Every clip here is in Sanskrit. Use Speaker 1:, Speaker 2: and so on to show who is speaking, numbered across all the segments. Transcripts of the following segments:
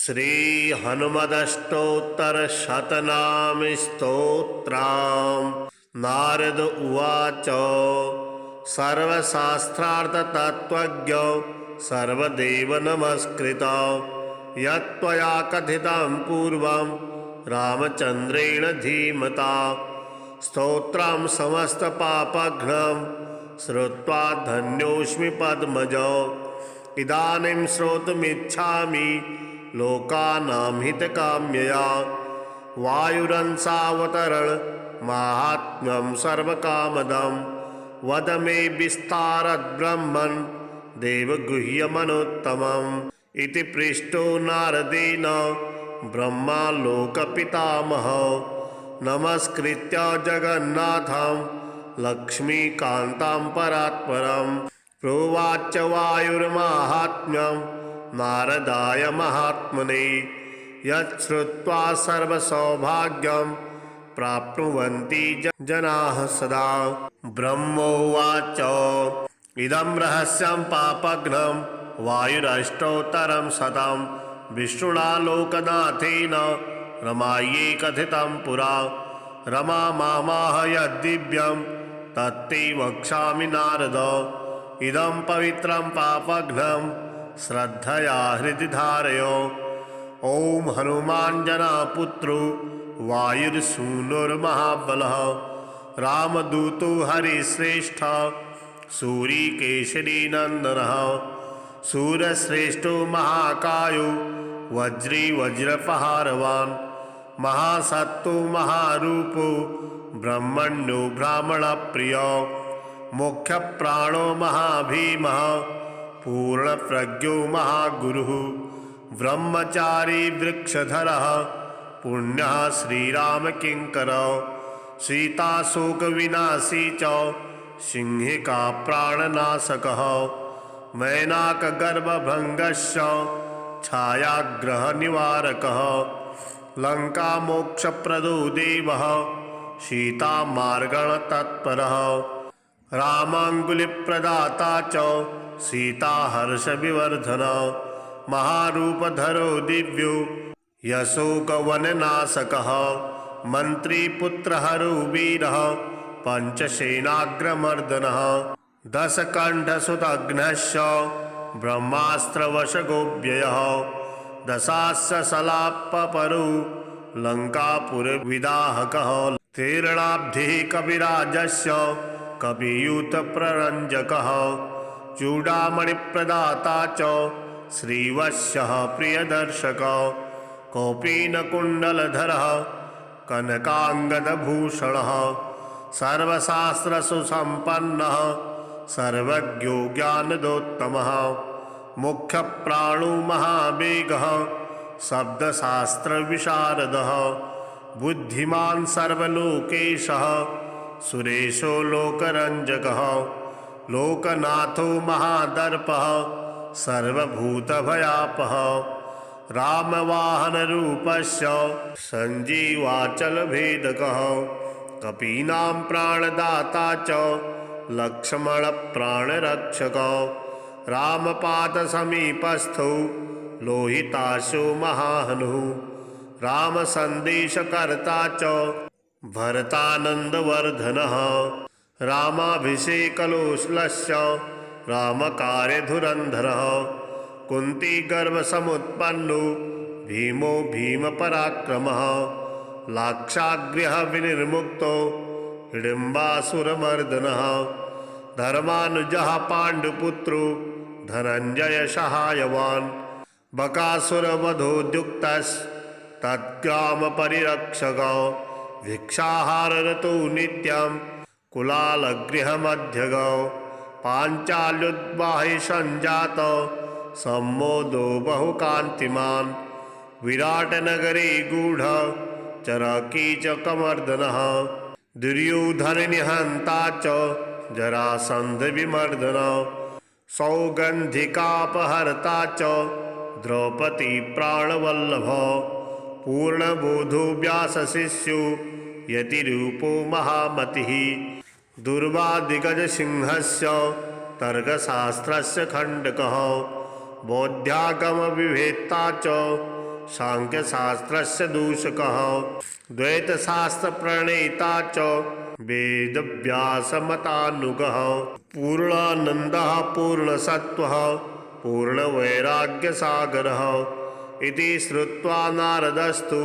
Speaker 1: श्री हनुमदष्टोत्तरशतनाम स्तोत्रम्। नारद उवाच सर्वशास्त्रार्थतत्त्वज्ञ सर्वदेव नमस्कृत यत्त्वया कथितं पूर्वं रामचन्द्रेण धीमता स्तोत्रं समस्तपापघ्नं श्रुत्वा धन्योऽस्मि पद्मज। इदानीं श्रोतुमिच्छामि लोकानां हितकाम्यया वायुरंसावतरण माहात्म्यं सर्वकामदं वद मे विस्तारद्ब्रह्मन् देवगुह्यमनोत्तमम्। इति पृष्टो नारदेन ब्रह्मा लोकपितामहः नमस्कृत्य जगन्नाथं लक्ष्मीकान्तं परात्परम्। प्रोवाच वायुर्माहात्म्यं नारदाय महात्मने यच्छ्रुत्वा सर्वसौभाग्यं प्राप्नुवन्ति जनाः सदा। ब्रह्मोवाच इदं रहस्यं पापघ्नं वायुरष्टोत्तरं शतं विष्णुना लोकनाथेन रमायै कथितं पुरा। रमा मामाह यद्दिव्यं तत्ते वक्ष्यामि नारद इदं पवित्रं पापघ्नं श्रद्धया हृदि धारय। ॐ हनुमाञ्जनपुत्रो वायुर्सूनुर्महाबलः रामदूतो हरिश्रेष्ठः सूरीकेसरी नन्दनः सूरश्रेष्ठो महाकायो वज्री वज्रपहारवान् महासत्तो महारूपो ब्रह्मण्यो ब्राह्मणप्रियो मुख्यप्राणो महाभीमः पूर्णप्रज्ञो महागुरुः ब्रह्मचारी वृक्षधरः पुण्यः श्रीरामकिङ्करः सीताशोकविनाशी च सिंहिका प्राणनाशकः मैनाकगर्भभङ्गस्य छायाग्रहनिवारकः लङ्कामोक्षप्रदो देवः सीतामार्गणतत्परः रामाङ्गुलिप्रदाता च सीताहर्षविवर्धनः महारूपधरो दिव्यो यशोकवननाशकः मन्त्रीपुत्रहरो वीरः पञ्चसेनाग्रमर्दनः दशकण्ठसुतघ्नश्च ब्रह्मास्त्रवशगोव्ययः दशास्यशलापपरो लङ्कापुरविदाहकः तीर्णाब्धिः कविराजस्य कवियूथप्ररञ्जकः चूडामणिप्रदाता च श्रीवत्सः प्रियदर्शकः कौपीनकुण्डलधरः कनकाङ्गदभूषणः सर्वशास्त्रसुसम्पन्नः सर्वज्ञो ज्ञानदोत्तमः मुख्यप्राणो महावेगः शब्दशास्त्रविशारदः बुद्धिमान् सर्वलोकेशः सुरेशो लोकरञ्जकः लोकनाथो महादर्पः सर्वभूतभयापः रामवाहनरूपस्य सञ्जीवाचलभेदकः कपीनां प्राणदाता च लक्ष्मणप्राणरक्षकः रामपादसमीपस्थो लोहिताशो महाहनुः रामसन्देशकर्ता च भरतानन्दवर्धनः रामाभिषेकलोष्लस्य रामकार्यधुरन्धरः कुन्तीगर्भसमुत्पन्नो भीमो भीमपराक्रमः लाक्षागृह विनिर्मुक्तो हिडिम्बासुरमर्दनः धर्मानुजः पाण्डुपुत्रो धनञ्जयसहायवान् बकासुरवधोद्युक्तस्तद्ग्रामपरिरक्षकः भिक्षाहाररतो नित्यं कुलालगृहमध्यगः पाञ्चाल्योद्वाहे सञ्जातः सम्मोदो बहुकान्तिमान् विराटनगरे गूढः चरकीचकमर्दनः दुर्योधननिहन्ता च जरासन्धविमर्दनः सौगन्धिकापहर्ता च द्रौपदी प्राणवल्लभः पूर्णबोधो व्यासशिष्यो यतिरूपो महामतिः दुर्वादिगजसिंहस्य तर्कशास्त्रस्य खण्डकः बौद्ध्यागमविवेत्ता च सांख्यशास्त्रस्य दूषकः द्वैतशास्त्रप्रणेता च वेदव्यासमतानुगः पूर्णानन्दः पूर्णसत्त्वः पूर्णवैराग्यसागरः इति श्रुत्वा नारदस्तु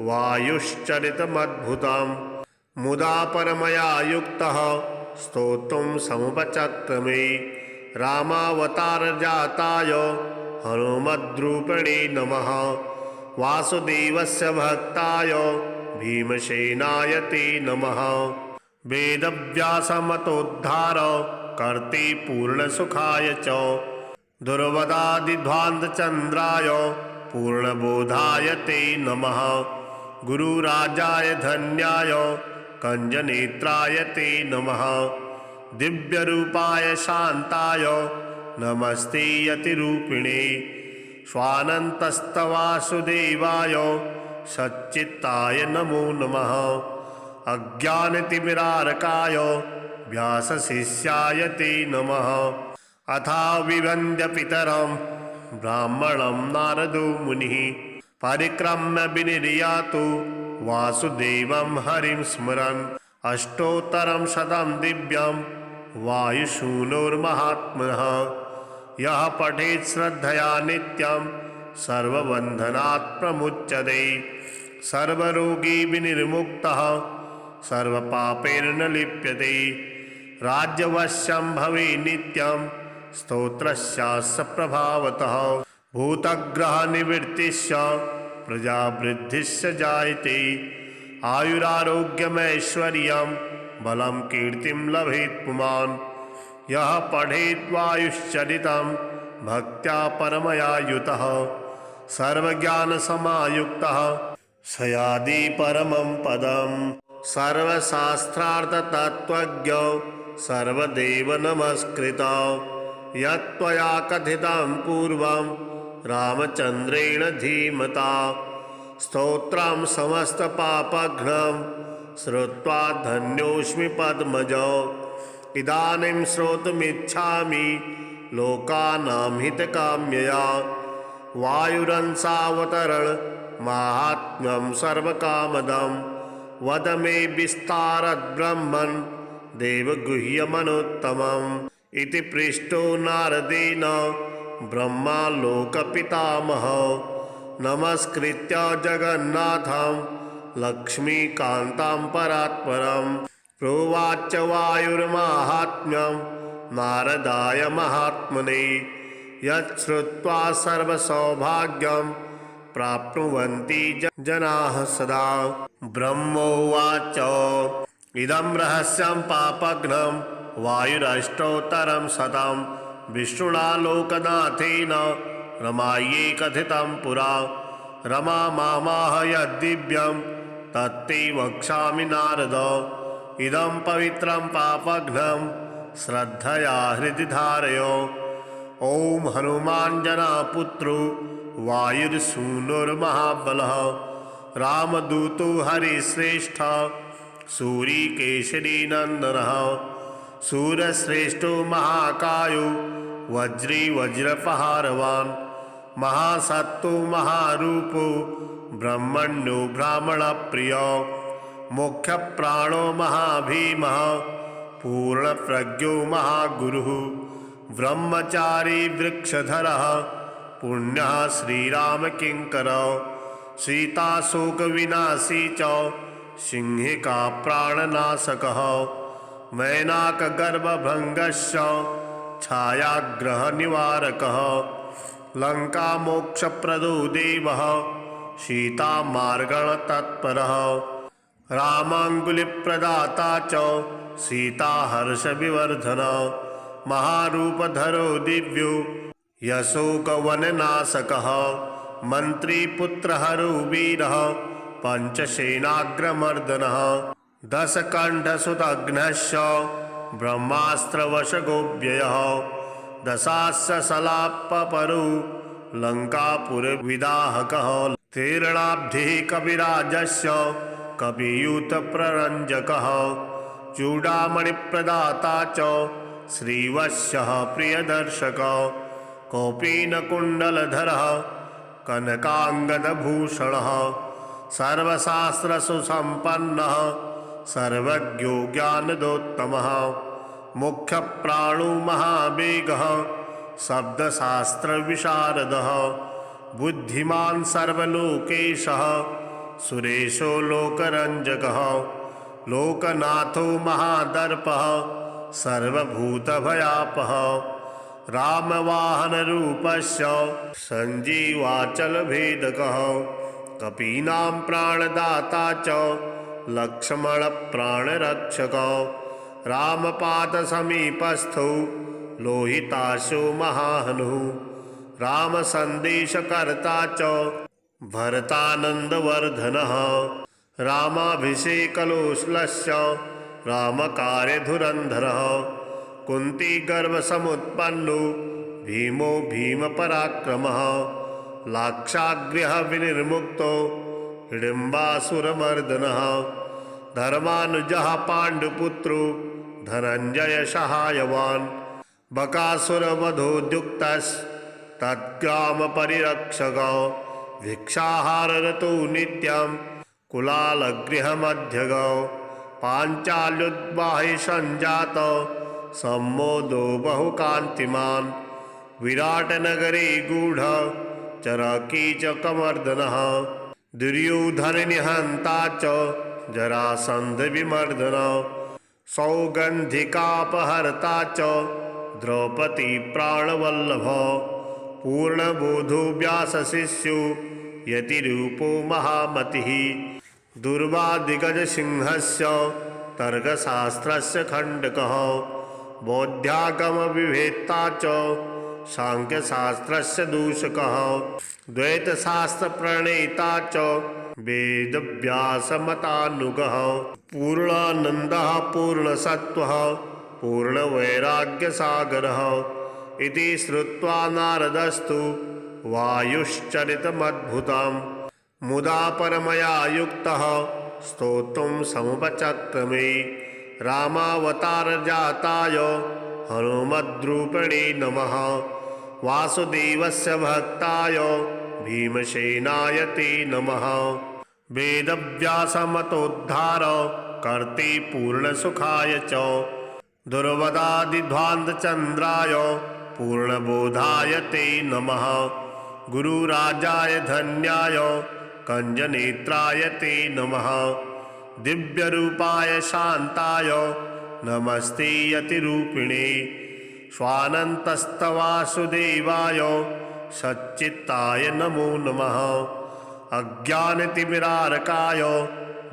Speaker 1: वायुश्चरितमद्भुतं मुदा परमया युक्तः स्तोत्रं समुपचक्रमे रामावतारजाताय हनुमद्रूपिणे नमः वासुदेवस्य भक्ताय भीमसेनाय ते नमः वेदव्यासमतोद्धार कर्ते पूर्णसुखाय च दुर्वदादिध्वान्तचन्द्राय पूर्णबोधाय ते नमः गुरुराजाय धन्याय कंजनेत्राय ते नमः दिव्यरूपाय शान्ताय नमस्ते यतिरूपिणे स्वानन्तस्तवासुदेवाय सच्चित्ताय नमो नमः अज्ञानतिमिरारकाय व्यासशिष्याय ते नमः अथा विवन्द्य पितरं ब्राह्मणं नारदो मुनिः परिक्रम्य विनिर्यातु वासुदेवं हरिं स्मरन् अष्टोत्तरं शतं दिव्यं वायुसूनोर्महात्मनः यः पठेत् श्रद्धया नित्यं सर्वबन्धनात् प्रमुच्यते सर्वरोगी विनिर्मुक्तः सर्वपापैर्न लिप्यते राज्यवश्यं भवे नित्यं स्तोत्रस्यास्य प्रभावतः भूतग्रहनिवृत्तिश्च प्रजावृद्धिश्च जायते आयुरारोग्यमैश्वर्यं बलं कीर्तिं लभेत् पुमान् यः पठेत् वायुश्चरितं भक्त्या परमया युतः सर्वज्ञानसमायुक्तः स याति परमं पदम् सर्वशास्त्रार्थतत्त्वज्ञ सर्वदेव नमस्कृता यत्त्वया कथितं पूर्वं रामचन्द्रेण धीमता स्तोत्रं समस्तपापघ्नं श्रुत्वा धन्योऽस्मि पद्मजौ इदानीं श्रोतुमिच्छामि लोकानां हितकाम्यया वायुरंसावतरण माहात्म्यं सर्वकामदं वद मे विस्तारद्ब्रह्मन् देवगुह्यमनोत्तमम् इति पृष्टो नारदेन ब्रह्मा लोकपितामहः नमस्कृत्य जगन्नाथं लक्ष्मीकान्तं परात्परं प्रोवाच वायुर्माहात्म्यं नारदाय महात्मने यच्छ्रुत्वा सर्वसौभाग्यं प्राप्नुवन्ति जनाः सदा ब्रह्मोवाच इदं रहस्यं पापघ्नं वायुरष्टोत्तरं शतं विष्णुना लोकनाथेन रमायै कथितं पुरा रमा मामाह यद्दिव्यं तत्ते वक्ष्यामि नारद इदं पवित्रं पापघ्नं श्रद्धया हृदि धारय ॐ हनुमाञ्जनापुत्रो वायुर्सूनुर्महाबलः रामदूतो हरिश्रेष्ठ सूरीकेशरीनन्दनः सूरश्रेष्ठो महाकायो वज्री वज्रपहारवान् महासत्तो महारूपो ब्रह्मण्यो ब्राह्मणप्रियो मुख्यप्राणो महाभीमः पूर्णप्रज्ञो महागुरुः ब्रह्मचारी वृक्षधरः पुण्यः श्रीरामकिङ्करः सीताशोकविनाशी च सिंहिका प्राणनाशकः मैनाकगर्भभङ्गस्य छायाग्रहनिवारकः लङ्कामोक्षप्रदो देवः सीतामार्गणतत्परः रामाङ्गुलिप्रदाता च सीताहर्षविवर्धनः महारूपधरो दिव्यो यशोकवननाशकः मन्त्रीपुत्रहरो वीरः पञ्चसेनाग्रमर्दनः दशकण्ठसुतघ्नश्च ब्रह्मास्त्रवशगोव्ययः दशास्य सलापपरो लङ्कापुरविदाहकः तीर्णाब्धिः कविराजस्य कवियूथप्ररञ्जकः चूडामणिप्रदाता च श्रीवत्सः प्रियदर्शकः कौपीनकुण्डलधरः कनकाङ्गदभूषणः सर्वशास्त्रसुसम्पन्नः सर्वज्ञो ज्ञानदोत्तमः मुख्यप्राणो महावेगः शब्दशास्त्रविशारदः बुद्धिमान् सर्वलोकेशः सुरेशो लोकरञ्जकः लोकनाथो महादर्पः सर्वभूतभयापः रामवाहनरूपस्य सञ्जीवाचलभेदकः कपीनां प्राणदाता च लक्ष्मणप्राणरक्षकः रामपादसमीपस्थो लोहिताशो महाहनुः रामसन्देशकर्ता च भरतानन्दवर्धनः रामाभिषेकलोश्लस्य रामकार्यधुरन्धरः कुन्तीगर्भसमुत्पन्नो भीमो भीमपराक्रमः लाक्षागृह विनिर्मुक्तो हिडिम्बासुरमर्दनः धर्मानुजः पाण्डुपुत्रो धनञ्जय सहायवान् बकासुरवधोद्युक्तस्तत्ग्रामपरिरक्षकः भिक्षाहाररतो नित्यं कुलालगृहमध्यगः पाञ्चाल्युद्वाहि सञ्जातो सम्मोदो बहुकान्तिमान् विराटनगरे गूढ चरकीचकमर्दनः दुर्योधननिहन्ता च जरासन्धविमर्दनः सौगन्धिकापहर्ता च द्रौपदी प्राणवल्लभः पूर्णबोधो व्यासशिष्यो यतिरूपो महामतिः दुर्वादिगजसिंहस्य तर्कशास्त्रस्य खण्डकः बौद्धागमविवेत्ता च सांख्यशास्त्रस्य दूषकः द्वैतशास्त्रप्रणेता च वेदव्यासमतानुगः पूर्णानन्दः पूर्णसत्त्वः पूर्णवैराग्यसागरः इति श्रुत्वा नारदस्तु वायुश्चरितमद्भुतं मुदा परमया युक्तः स्तोत्रं समुपचक्रमे रामावतारजाताय हनुमद्रूपिणे नमः वासुदेवस्य भक्ताय भीमसेनाय ते नमः वेदव्यासमतोद्धार कर्ते पूर्णसुखाय च दुर्वदादिध्वान्तचन्द्राय पूर्णबोधाय ते नमः गुरुराजाय धन्याय कञ्जनेत्राय ते नमः दिव्यरूपाय शान्ताय नमस्ते यतिरूपिणे स्वानन्तस्तवासुदेवाय सच्चित्ताय नमो नमः अज्ञानतिमिरारकाय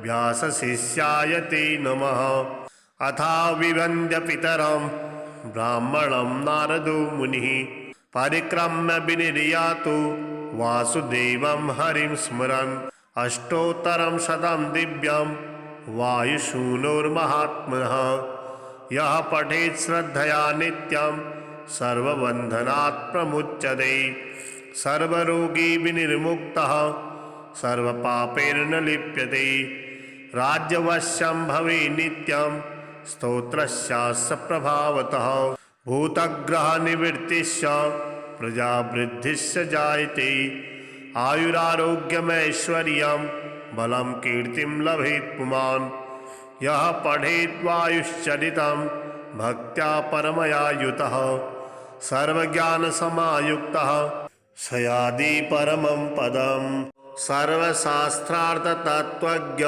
Speaker 1: व्यासशिष्याय ते नमः अथाविवन्द्यपितरं ब्राह्मणं नारदो मुनिः परिक्रम्य विनिर्यातु वासुदेवं हरिं स्मरन् अष्टोत्तरं शतं दिव्यं वायुसूनोर्महात्मनः यः पठेत् श्रद्धया नित्यं सर्वबन्धनात् प्रमुच्यते सर्वरोगी विनिर्मुक्तः सर्वपापैर्न लिप्यते राज्यवश्यं भवे नित्यं स्तोत्रस्यास्य प्रभावतः भूतग्रहनिवृत्तिश्च प्रजावृद्धिश्च जायते आयुरारोग्यमैश्वर्यं बलं कीर्तिं लभेत् पुमान् यः पठेत् वायुश्चरितं भक्त्या परमया युतः सर्वज्ञानसमायुक्तः स याति परमं पदम् सर्वशास्त्रार्थतत्त्वज्ञ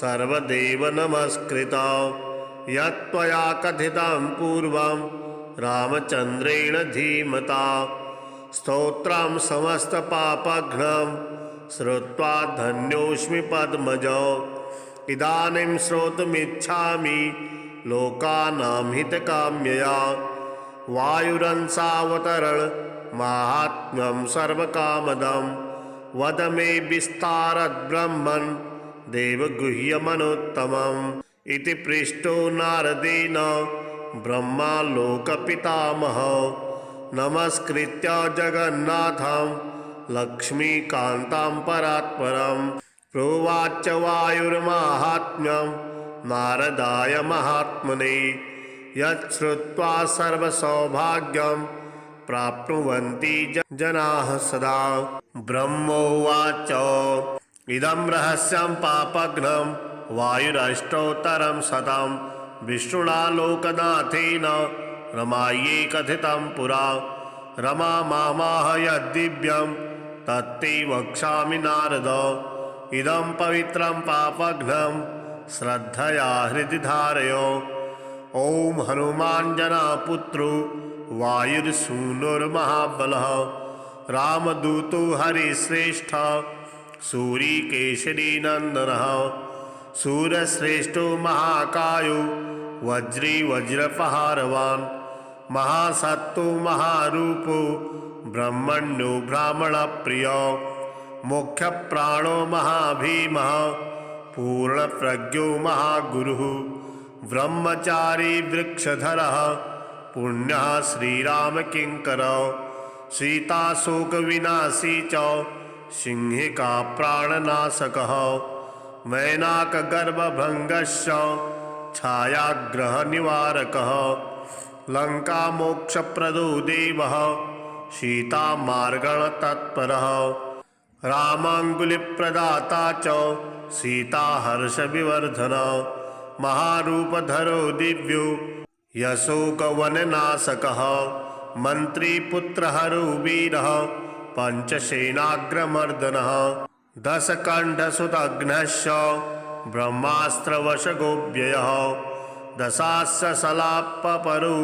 Speaker 1: सर्वदेव नमस्कृतः यत्त्वया कथितं पूर्वं रामचन्द्रेण धीमता स्तोत्रं समस्तपापघ्नं श्रुत्वा धन्योऽस्मि पद्मजो इदानीं श्रोतुमिच्छामि लोकानां हितकाम्यया वायुरंसावतरण माहात्म्यं सर्वकामदं वद मे विस्तारद्ब्रह्मन् देवगुह्यमनोत्तमम् इति पृष्टो नारदेन ब्रह्मा लोकपितामहः नमस्कृत्य जगन्नाथं लक्ष्मीकान्तं परात्परं प्रोवाच वायुर्माहात्म्यं नारदाय महात्मने यत् श्रुत्वा सर्वसौभाग्यं प्राप्नुवन्ति जनाः सदा। ब्रह्मोवाच इदं रहस्यं पापघ्नं वायुरष्टोत्तरं शतं विष्णुना लोकनाथेन रमायै कथितं पुरा। रमा मामाह यद्दिव्यं तत्ते वक्ष्यामि नारद। इदं पवित्रं पापघ्नं श्रद्धया हृदि धारय। ॐ हनुमाञ्जनपुत्रो वायुर्सूनुर्महाबलः रामदूतो हरिश्रेष्ठः सूरीकेसरीनन्दनः। सूरश्रेष्ठो महाकायो वज्री वज्रपहारवान् महासत्तो महारूपो ब्रह्मण्यो ब्राह्मणप्रियो। मुख्यप्राणो महाभीमः पूर्णप्रज्ञो महागुरुः ब्रह्मचारी वृक्षधरः पुण्यः श्रीरामकिङ्करः। सीताशोकविनाशी च सिंहिका प्राणनाशकः मैनाकगर्भभङ्गस्य छायाग्रहनिवारकः। लङ्कामोक्षप्रदो देवः सीतामार्गणतत्परः रामाङ्गुलिप्रदाता च सीताहर्षविवर्धनः। महारूपधरो दिव्यो यशोकवननाशकः मन्त्रीपुत्रहरो वीरः पञ्चसेनाग्रमर्दनः। दशकण्ठसुतघ्नस्य ब्रह्मास्त्रवशगोव्ययः दशास्य शलापपरो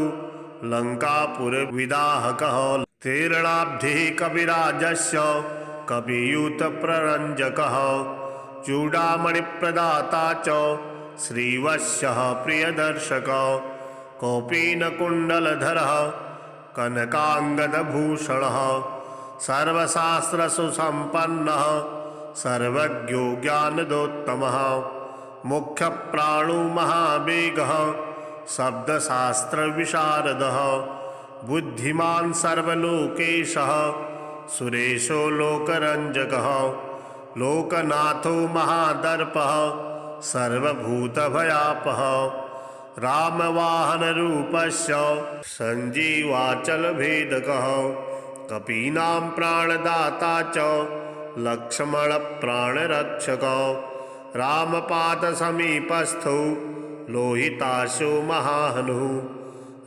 Speaker 1: लङ्कापुरविदाहकः। तीर्णाब्धिः कविराजस्य कवियूथप्ररञ्जकः चूडामणिप्रदाता च श्रीवत्सः प्रियदर्शकः। कौपीनकुण्डलधरः कनकाङ्गदभूषणः सर्वशास्त्रसुसम्पन्नः सर्वज्ञो ज्ञानदोत्तमः। मुख्यप्राणो महावेगः शब्दशास्त्रविशारदः बुद्धिमान् सर्वलोकेशः सुरेशो लोकरञ्जकः। लोकनाथो महादर्पः सर्वभूतभयापः रामवाहनरूपस्य सञ्जीवाचलभेदकः। कपीनां प्राणदाता च लक्ष्मणप्राणरक्षकः रामपादसमीपस्थो लोहिताशो महाहनुः।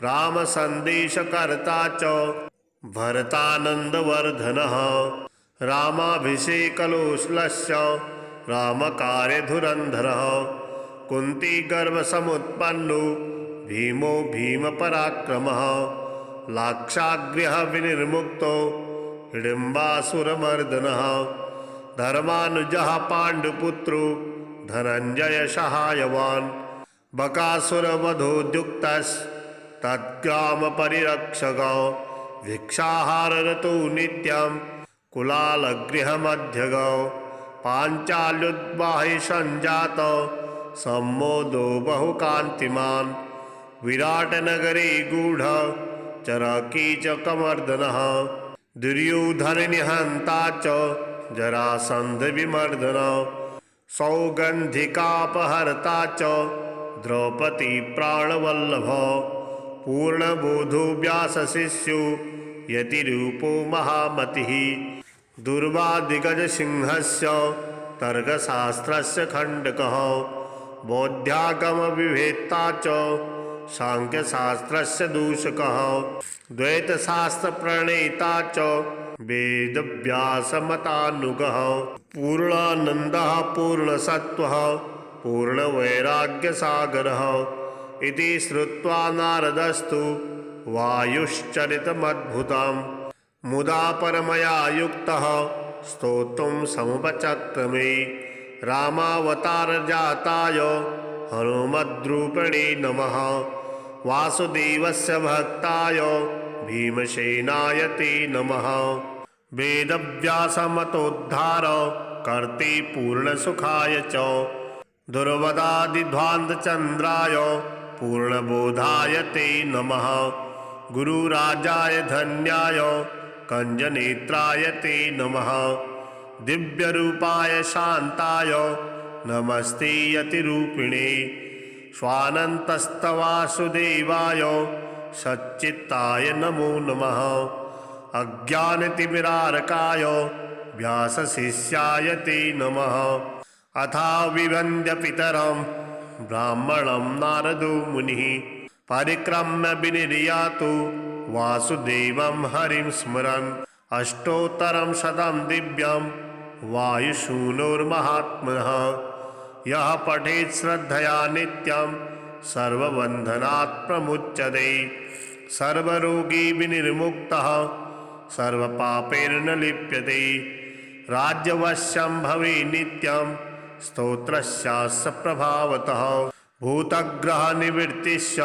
Speaker 1: रामसन्देशकर्ता च भरतानन्दवर्धनः रामाभिषेकलोष्लस्य रामकार्यधुरन्धरः। कुन्तीगर्भसमुत्पन्नो भीमो भीमपराक्रमः लाक्षागृह विनिर्मुक्तो हिडिम्बासुरमर्दनः। धर्मानुजः पाण्डुपुत्रो धनञ्जय सहायवान् बकासुरवधोद्युक्तस्तद्ग्रामपरिरक्षकः। भिक्षाहाररतो नित्यं कुलालगृहमध्यगः पाञ्चाल्युद्वाहि सञ्जातः सम्मोदो बहुकान्तिमान्। विराटनगरे गूढः चरकीचकमर्दनः दुर्योधननिहन्ता च जरासन्धविमर्दनः। सौगन्धिकापहर्ता च द्रौपदी प्राणवल्लभः पूर्णबोधो व्यासशिष्यो यतिरूपो महामतिः। दुर्वादिगजसिंहस्य तर्कशास्त्रस्य खण्डकः बौद्धागमविवेत्ता च सांख्यशास्त्रस्य दूषकः। द्वैतशास्त्रप्रणेता च वेदव्यासमतानुगः। पूर्णानन्दः पूर्णसत्त्वः पूर्णवैराग्यसागरः इति श्रुत्वा नारदस्तु वायुश्चरितमद्भुतं मुदा परमया युक्तः स्तोत्रं समुपचक्रमे। रामावतारजाताय हनुमद्रूपिणे नमः वासुदेवस्य भक्ताय भीमसेनाय ते नमः। वेदव्यासमतोद्धार कर्ते पूर्णसुखाय च दुर्वदादिध्वान्तचन्द्राय पूर्णबोधाय ते नमः। गुरुराजाय धन्याय कञ्जनेत्राय ते नमः। दिव्यरूपाय शान्ताय नमस्ते यतिरूपिणे। स्वानन्तस्तवासुदेवाय सच्चित्ताय नमो नमः। अज्ञानतिमिरारकाय व्यासशिष्याय ते नमः। अथाविवन्द्य पितरं ब्राह्मणं नारदो मुनिः परिक्रम्य विनिर्यातु वासुदेवं हरिं स्मरन् अष्टोत्तरं शतं दिव्यं वायुसूनुर्महात्मनः। यः पठेत् श्रद्धया नित्यं सर्वबन्धनात् प्रमुच्यते सर्वरोगी विनिर्मुक्तः सर्वपापैर्न लिप्यते। राज्यवश्यं भवे नित्यं स्तोत्रस्यास्य प्रभावतः भूतग्रहनिवृत्तिश्च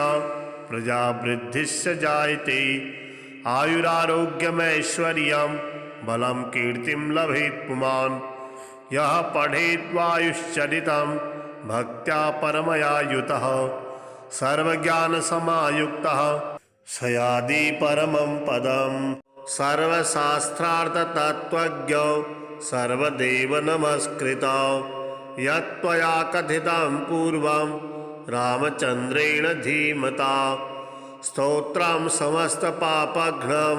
Speaker 1: प्रजावृद्धिश्च जायते। आयुरारोग्यमैश्वर्यं बलं कीर्तिं लभेत् पुमान्। यः पठेत् वायुश्चरितं भक्त्या परमया युतः सर्वज्ञानसमायुक्तः स याति परमं पदम्। सर्वशास्त्रार्थतत्त्वज्ञ सर्वदेव नमस्कृता यत्त्वया कथितं पूर्वं रामचन्द्रेण धीमता। स्तोत्रं समस्तपापघ्नं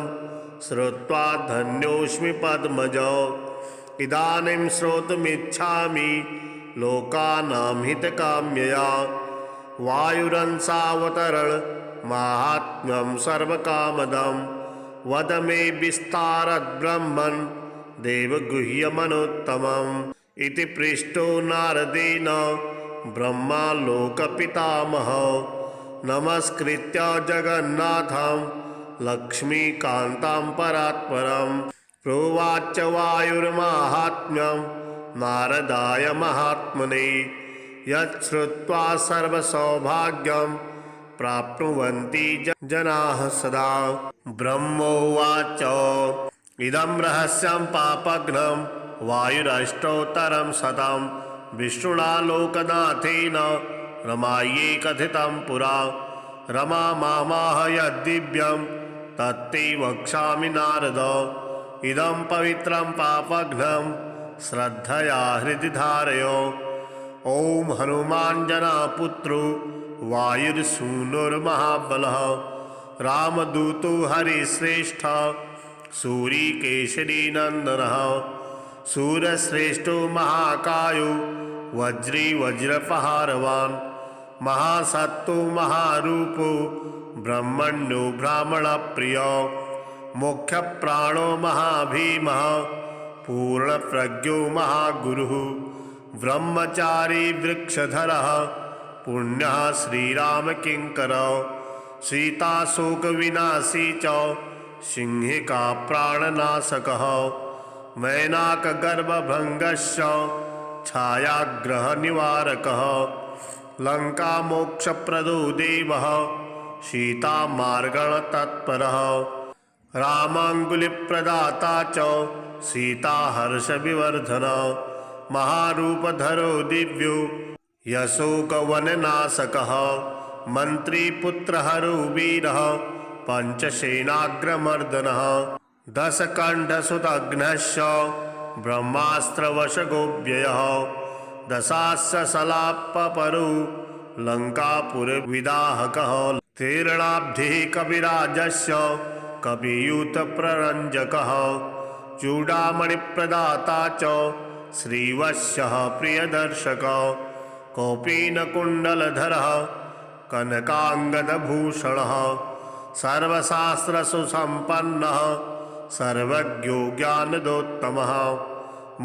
Speaker 1: श्रुत्वा धन्योऽस्मि पद्मज। इदानीं श्रोतुमिच्छामि लोकानां हितकाम्यया वायुरंसावतरण माहात्म्यं सर्वकामदं। वद मे विस्तारद्ब्रह्मन् देवगुह्यमनोत्तमम् इति पृष्टो नारदेन ब्रह्मा लोकपितामहः। नमस्कृत्य जगन्नाथं लक्ष्मीकान्तं परात्परं प्रोवाच वायुर्माहात्म्यं नारदाय महात्मने। यच्छ्रुत्वा सर्वसौभाग्यं प्राप्नुवन्ति जनाः सदा। ब्रह्मोवाच इदं रहस्यं पापघ्नं वायुरष्टोत्तरं शतं विष्णुना लोकनाथेन रमायै कथितं पुरा। रमा मामाह यद्दिव्यं तत्ते वक्ष्यामि नारद। इदं पवित्रं पापघ्नं श्रद्धया हृदि धारय। ॐ हनुमाञ्जनापुत्रो वायुर्सूनुर्महाबलः रामदूतो हरिश्रेष्ठ सूरीकेशरीनन्दनः। सूरश्रेष्ठो महाकायो वज्री वज्रपहारवान् महासत्तो महारूपो ब्रह्मण्यो ब्राह्मणप्रियो मुख्यप्राणो महाभीमः पूर्णप्रज्ञो महागुरुः ब्रह्मचारी वृक्षधरः पुण्यः श्रीरामकिङ्करः सीताशोकविनाशी च सिंहिका प्राणनाशकः मैनाकगर्भभङ्गश्च छायाग्रहनिवारकः लङ्कामोक्षप्रदो देवः सीतामार्गणतत्परः रामाङ्गुलिप्रदाता च सीताहर्षविवर्धनः महारूपधरो दिव्यो यशोकवननाशकः मन्त्रीपुत्रहरो वीरः पञ्चसेनाग्रमर्दनः दशकण्ठसुतघ्नश्च ब्रह्मास्त्रवशगोव्ययः दशास्य शलापपरो लङ्कापुरविदाहकः तीर्णाब्धिः कविराजस्य कवियूथप्ररञ्जकः चूडामणिप्रदाता च श्रीवत्सः प्रियदर्शकः कौपीनकुण्डलधरः कनकाङ्गदभूषणः सर्वशास्त्रसुसम्पन्नः सर्वज्ञो ज्ञानदोत्तमः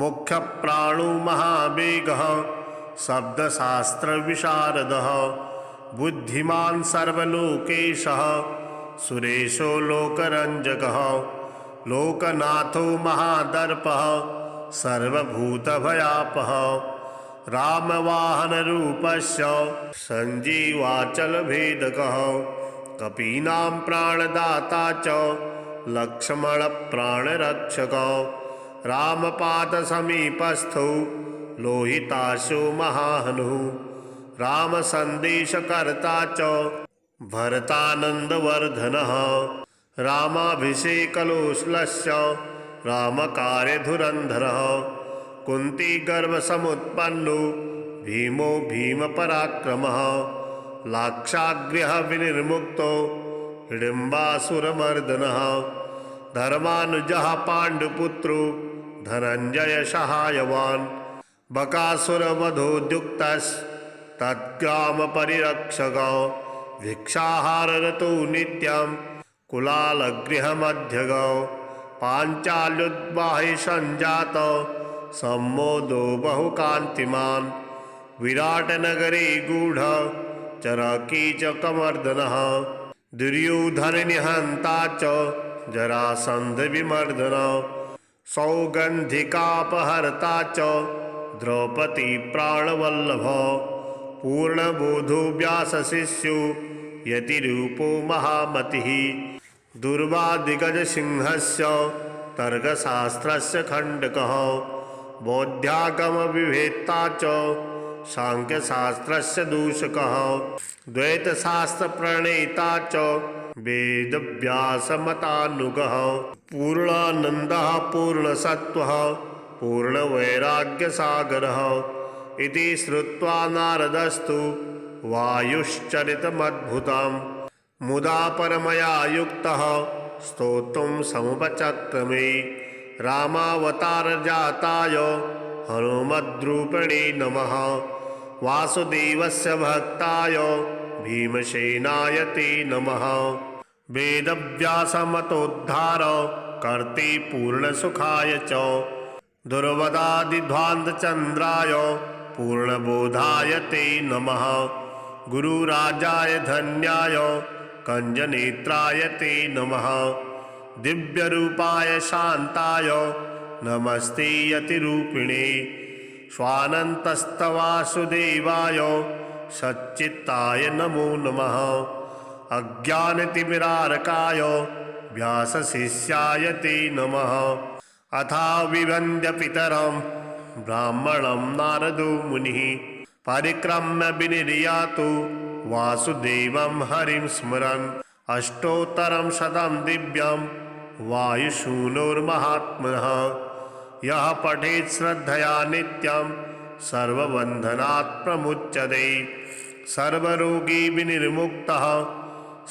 Speaker 1: मुख्यप्राणो महावेगः शब्दशास्त्रविशारदः बुद्धिमान् सर्वलोकेशः सुरेशो लोकरञ्जकः लोकनाथो महादर्पः सर्वभूतभयापः रामवाहनरूपस्य सञ्जीवाचलभेदकः कपीनां प्राणदाता च लक्ष्मणप्राणरक्षकः रामपादसमीपस्थो लोहिताशो महाहनुः रामसन्देशकर्ता च भरतानन्दवर्धनः रामाभिषेकलोश्लस्य रामकार्यधुरन्धरः कुन्तीगर्भसमुत्पन्नो भीमो भीमपराक्रमः लाक्षागृहविनिर्मुक्तो हिडिम्बासुरमर्दनः धर्मानुजः पाण्डुपुत्रो धनञ्जय सहायवान् बकासुरवधोद्युक्तस्तद्ग्रामपरिरक्षकः भिक्षाहाररतो नित्यं कुलालगृहमध्यगः पाञ्चाल्योद्वाहि सञ्जातः सम्मोदो बहुकान्तिमान् विराटनगरे गूढः चरकीचकमर्दनः दुर्योधननिहन्ता च जरासन्धविमर्दनः सौगन्धिकापहर्ता च द्रौपदी प्राणवल्लभः पूर्णबोधो व्यासशिष्यो यतिरूपो महामतिः दुर्वादिगजसिंहस्य तर्कशास्त्रस्य खण्डकः बौद्धागमविवेत्ता च सांख्यशास्त्रस्य दूषकः द्वैतशास्त्रप्रणेता च वेदव्यासमतानुगः पूर्णानन्दः पूर्णसत्त्वः पूर्णवैराग्यसागरः इति श्रुत्वा नारदस्तु वायुश्चरितमद्भुतं मुदा परमया युक्तः स्तोत्रं समुपचक्रमे रामावतारजाताय हनुमद्रूपिणे नमः वासुदेवस्य भक्ताय भीमसेनाय ते नमः वेदव्यासमतोद्धार कर्ते पूर्णसुखाय च दुर्वदादिध्वान्तचन्द्राय पूर्णबोधाय ते नमः गुरुराजाय धन्याय कञ्जनेत्राय ते नमः दिव्यरूपाय शान्ताय नमस्ते यतिरूपिणे स्वानन्तस्तवासुदेवाय सच्चित्ताय नमो नमः अज्ञानतिमिरारकाय व्यासशिष्याय ते नमः अथाविवन्द्यपितरं ब्राह्मणं नारदो मुनिः परिक्रम्य विनिर्यातु वासुदेवं हरिं स्मरन् अष्टोत्तरं शतं दिव्यं वायुसूनोर्महात्मनः यः पठेत् श्रद्धया नित्यं सर्वबन्धनात् प्रमुच्यते सर्वरोगी विनिर्मुक्तः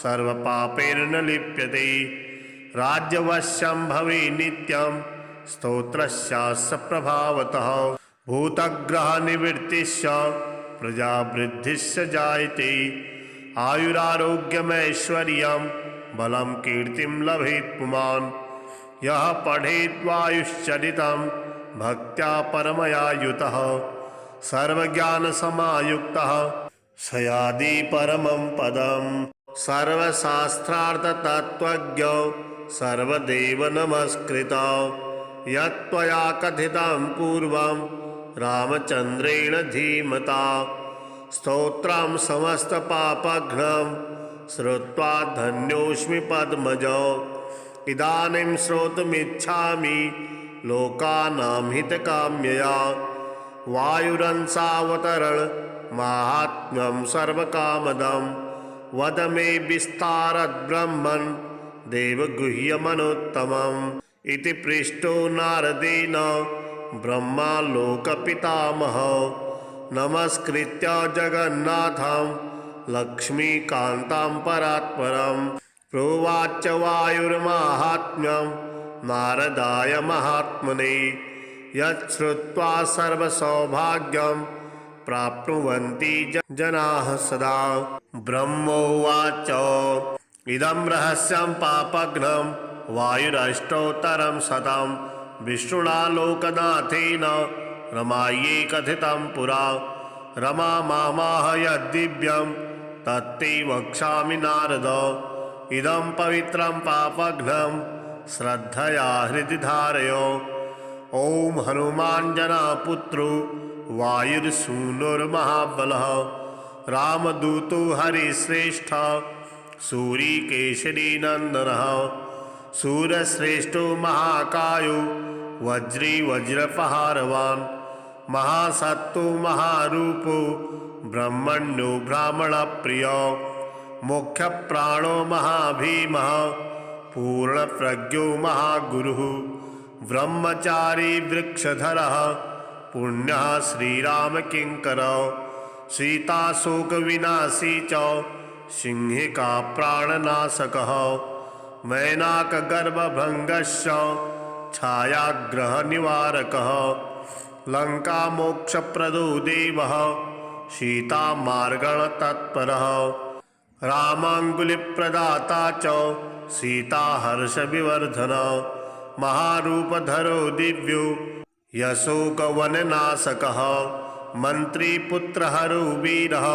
Speaker 1: सर्वपापैर्न लिप्यते राज्यवश्यं भवे नित्यं स्तोत्रस्यास्य प्रभावतः भूतग्रहनिवृत्तिश्च प्रजावृद्धिश्च जायते आयुरारोग्यमैश्वर्यं बलं कीर्तिं लभेत् पुमान् यः पठेत् वायुश्चरितं भक्त्या परमया युतः सर्वज्ञानसमायुक्तः स याति परमं पदम् सर्वशास्त्रार्थतत्त्वज्ञ सर्वदेव नमस्कृतः यत्त्वया कथितं पूर्वं रामचन्द्रेण धीमता स्तोत्रं समस्तपापघ्नं श्रुत्वा धन्योऽस्मि पद्मजो इदानीं श्रोतुमिच्छामि लोकानां हितकाम्यया वायुरंसावतरण माहात्म्यं सर्वकामदं वद मे विस्तारद्ब्रह्मन् देवगुह्यमनोत्तमम् इति पृष्टो नारदेन ब्रह्मा लोकपितामहः नमस्कृत्य जगन्नाथं लक्ष्मीकान्तं परात्परं प्रोवाच वायुर्माहात्म्यं नारदाय महात्मने यच्छ्रुत्वा सर्वसौभाग्यं प्राप्नुवन्ति जनाः सदा ब्रह्मोवाच इदं रहस्यं पापघ्नं वायुरष्टोत्तरं शतं विष्णुना लोकनाथेन रमायै कथितं पुरा रमा मामाह यद्दिव्यं तत्ते वक्ष्यामि नारद इदं पवित्रं पापघ्नं श्रद्धया हृदि धारय ॐ हनुमाञ्जनापुत्रो वायुर्सूनुर्महाबलः रामदूतो हरिश्रेष्ठः सूरीकेशरीनन्दनः सूरश्रेष्ठो महाकायो वज्री वज्रपहारवान् महासत्तो महारूपो ब्रह्मण्यो ब्राह्मणप्रियो मुख्यप्राणो महाभीमः पूर्णप्रज्ञो महागुरुः ब्रह्मचारी वृक्षधरः पुण्यः श्रीरामकिङ्करः सीताशोकविनाशी च सिंहिका प्राणनाशकः मैनाकगर्भभङ्गस्य छायाग्रहनिवारकः लङ्कामोक्षप्रदो देवः सीतामार्गणतत्परः रामाङ्गुलिप्रदाता च सीताहर्षविवर्धनः महारूपधरो दिव्यो यशोकवननाशकः मन्त्रीपुत्रहरो वीरः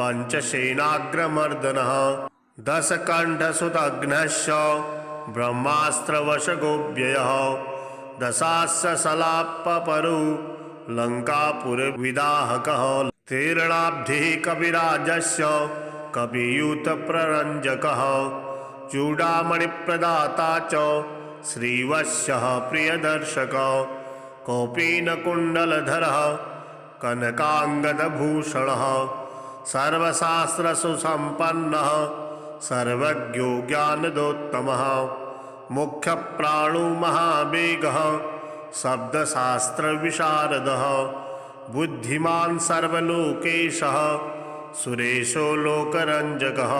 Speaker 1: पञ्चसेनाग्रमर्दनः दशकण्ठसुतघ्नश्च ब्रह्मास्त्रवशगोव्ययः दशास्यशलापपरो लङ्कापुरविदाहकः तीर्णाब्धिः कविराजस्य कवियूथप्ररञ्जकः चूडामणिप्रदाता च श्रीवत्सः प्रियदर्शकः कौपीनकुण्डलधरः कनकाङ्गदभूषणः सर्वशास्त्रसुसम्पन्नः सर्वज्ञो ज्ञानदोत्तमः मुख्यप्राणो महावेगः शब्दशास्त्रविशारदः बुद्धिमान् सर्वलोकेशः सुरेशो लोकरञ्जकः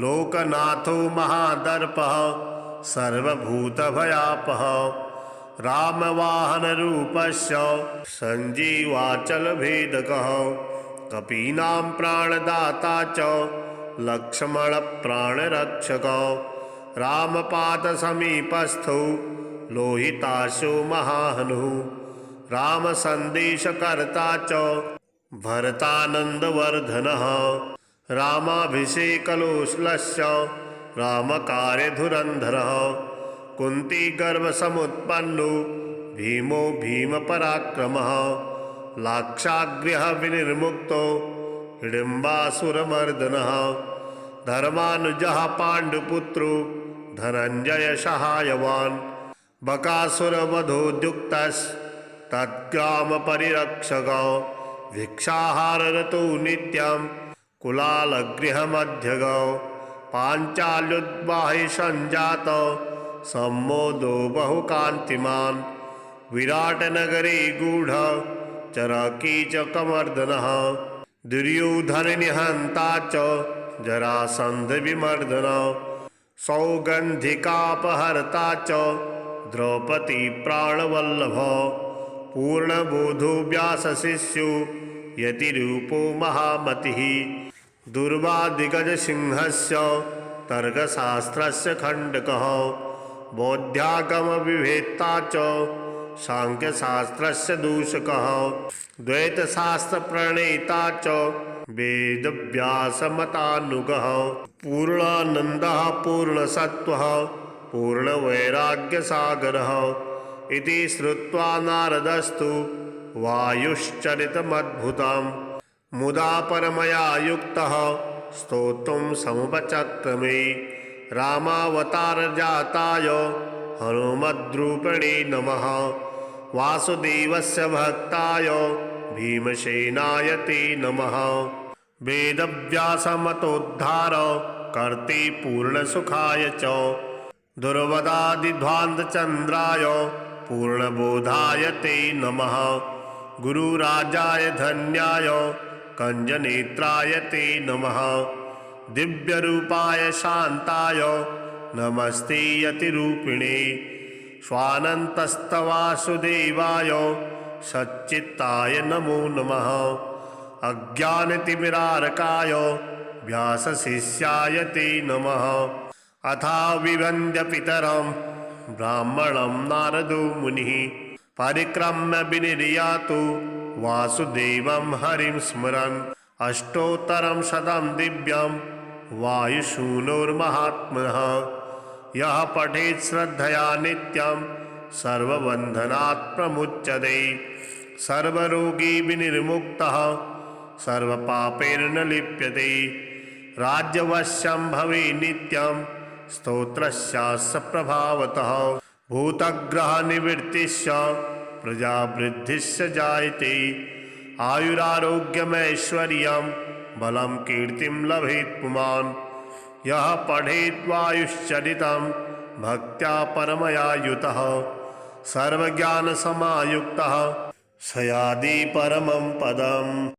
Speaker 1: लोकनाथो महादर्पः सर्वभूतभयापः रामवाहनरूपस्य सञ्जीवाचलभेदकः कपीनां प्राणदाता च लक्ष्मणप्राणरक्षकः रामपादसमीपस्थो लोहिताशो महाहनुः रामसन्देशकर्ता च भरतानन्दवर्धनः रामाभिषेकलोष्लस्य रामकार्यधुरन्धरः कुन्तीगर्भसमुत्पन्नो भीमो भीमपराक्रमः लाक्षागृह विनिर्मुक्तो हिडिम्बासुरमर्दनः धर्मानुजः पाण्डुपुत्रो धनञ्जय सहायवान् बकासुरवधोद्युक्तस्तद्ग्रामपरिरक्षकः भिक्षाहाररतो नित्यं कुलालगृहमध्यगः पाञ्चाल्योद्वाहि सञ्जातः सम्मोदो बहुकान्तिमान् विराटनगरे गूढः चरकीचकमर्दनः दुर्योधननिहन्ता च जरासन्धविमर्दनः सौगन्धिकापहर्ता च द्रौपदी प्राणवल्लभः पूर्णबोधो व्यासशिष्यो यतिरूपो महामतिः दुर्वादिगजसिंहस्य तर्कशास्त्रस्य खण्डकः बौद्धागमविवेत्ता च सांख्यशास्त्रस्य दूषकः द्वैतशास्त्रप्रणेता च वेदव्यासमतानुगः पूर्णानन्दः पूर्णसत्त्वः पूर्णवैराग्यसागरः इति श्रुत्वा नारदस्तु वायुश्चरितमद्भुतं मुदा परमया युक्तः स्तोत्रं समुपचक्रमे रामावतारजाताय हनुमद्रूपिणे नमः वासुदेवस्य भक्ताय भीमसेनाय ते नमः वेदव्यासमतोद्धार कर्ते पूर्णसुखाय च दुर्वदादिध्वान्तचन्द्राय पूर्णबोधाय ते नमः गुरुराजाय धन्याय कञ्जनेत्राय ते नमः दिव्यरूपाय शान्ताय नमस्ते यतिरूपिणे स्वानन्तस्तवासुदेवाय सच्चित्ताय नमो नमः अज्ञानतिमिरारकाय व्यासशिष्याय ते नमः अथा विवन्द्य पितरं ब्राह्मणं नारदो मुनिः परिक्रम्य विनिर्यातु वासुदेवं हरिं स्मरन् अष्टोत्तरं शतं दिव्यं वायुसूनोर्महात्मनः यः पठेत् श्रद्धया नित्यं सर्वबन्धनात् प्रमुच्यते सर्वरोगी विनिर्मुक्तः सर्वपापैर्न लिप्यते राज्यवश्यं भवे नित्यं स्तोत्रस्यास्य प्रभावतः भूतग्रहनिवृत्तिश्च प्रजावृद्धिश्च जायते आयुरारोग्यमैश्वर्यं बलं कीर्तिं लभेत् पुमान् यः पठेत् वायुश्चरितं भक्त्या परमया युतः सर्वज्ञानसमायुक्तः स याति परमं पदम्।